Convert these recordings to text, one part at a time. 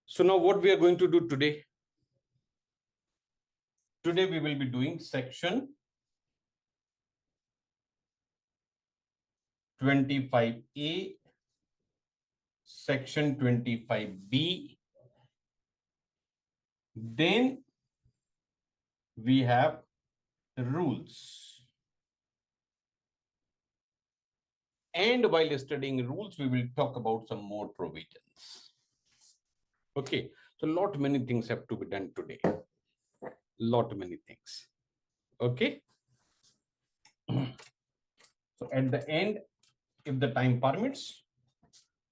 So now what we are going to do today? Today we will be doing section 25A, section 25B. Then we have rules. And while studying rules, we will talk about some more provisions. Okay, so lot many things have to be done today. Lot many things. Okay. So at the end, if the time permits,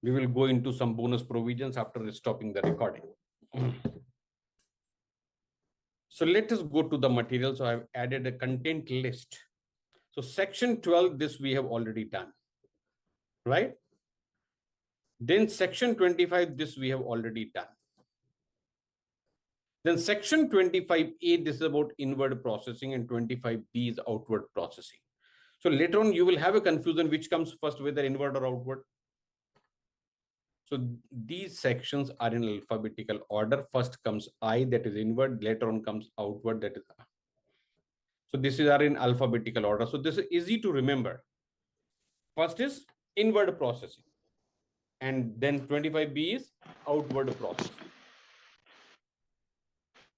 we will go into some bonus provisions after stopping the recording. So let us go to the material. So I've added a content list. So section 12, this we have already done, right? Then section 25, this we have already done. Then section 25A, this is about inward processing, and 25B is outward processing. So later on, you will have a confusion which comes first, whether inward or outward. So these sections are in alphabetical order. First comes I, that is inward. Later on comes outward, that is A. So this is are in alphabetical order. So this is easy to remember. First is inward processing, and then 25B is outward processing.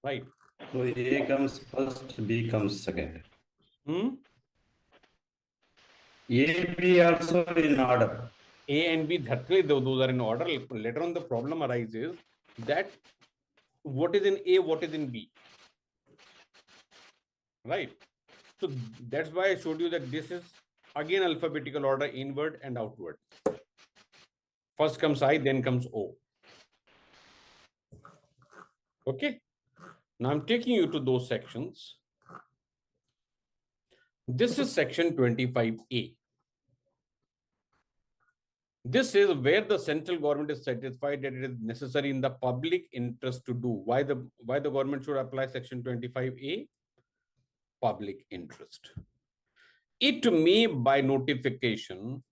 Right. So A comes first, B comes second. A, B also in order. A and B, those are in order. Later on, the problem arises that what is in A, what is in B. Right. So that's why I showed you that this is again alphabetical order, inward and outward. First comes I, then comes O. Okay. Now I'm taking you to those sections. This is section 25A. This is where the central government is satisfied that it is necessary in the public interest to do. Why the government should apply section 25A? Public interest. It may by notification.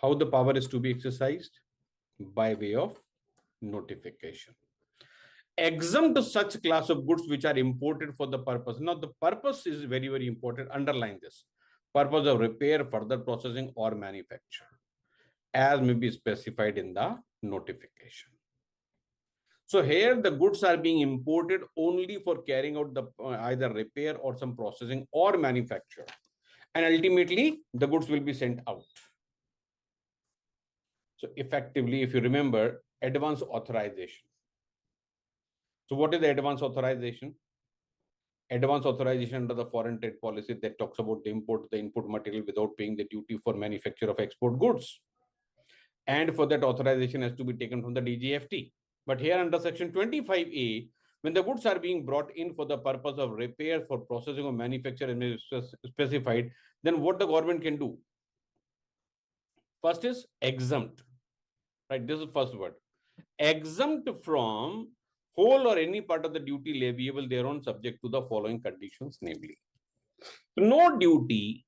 How the power is to be exercised? By way of notification. Exempt such class of goods which are imported for the purpose. Now the purpose is very, very important. Underline this. Purpose of repair, further processing or manufacture, as may be specified in the notification. So here the goods are being imported only for carrying out the either repair or some processing or manufacture. And ultimately the goods will be sent out. So effectively, if you remember, advance authorization. So what is the advance authorization? Advance authorization under the foreign trade policy that talks about the import the input material without paying the duty for manufacture of export goods. And for that, authorization has to be taken from the DGFT. But here under section 25A, when the goods are being brought in for the purpose of repair, for processing or manufacture and specified, then what the government can do? First is exempt. Right, this is first word. Exempt from whole or any part of the duty leviable thereon subject to the following conditions, namely, no duty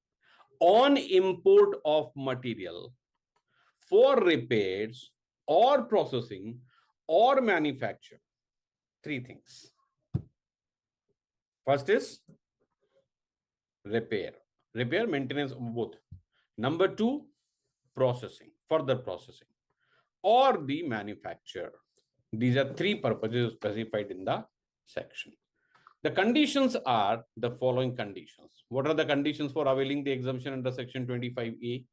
on import of material for repairs or processing or manufacture. Three things. First is repair, maintenance of both. Number two, processing, further processing, or the manufacture. These are three purposes specified in the section. The conditions are the following conditions. What are the conditions for availing the exemption under section 25A?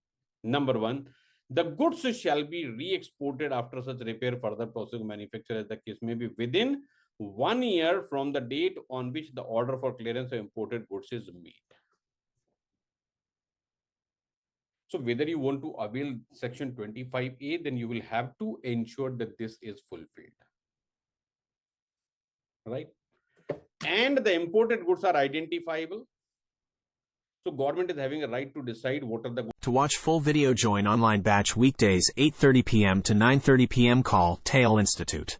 Number one, the goods shall be re-exported after such repair, further processing, manufacture as the case may be within 1 year from the date on which the order for clearance of imported goods is made. So whether you want to avail section 25A, then you will have to ensure that this is fulfilled. Right? And the imported goods are identifiable. So government is having a right to decide what are the goods. To watch full video, join online batch weekdays 8:30 p.m. to 9:30 p.m. Call Tail Institute.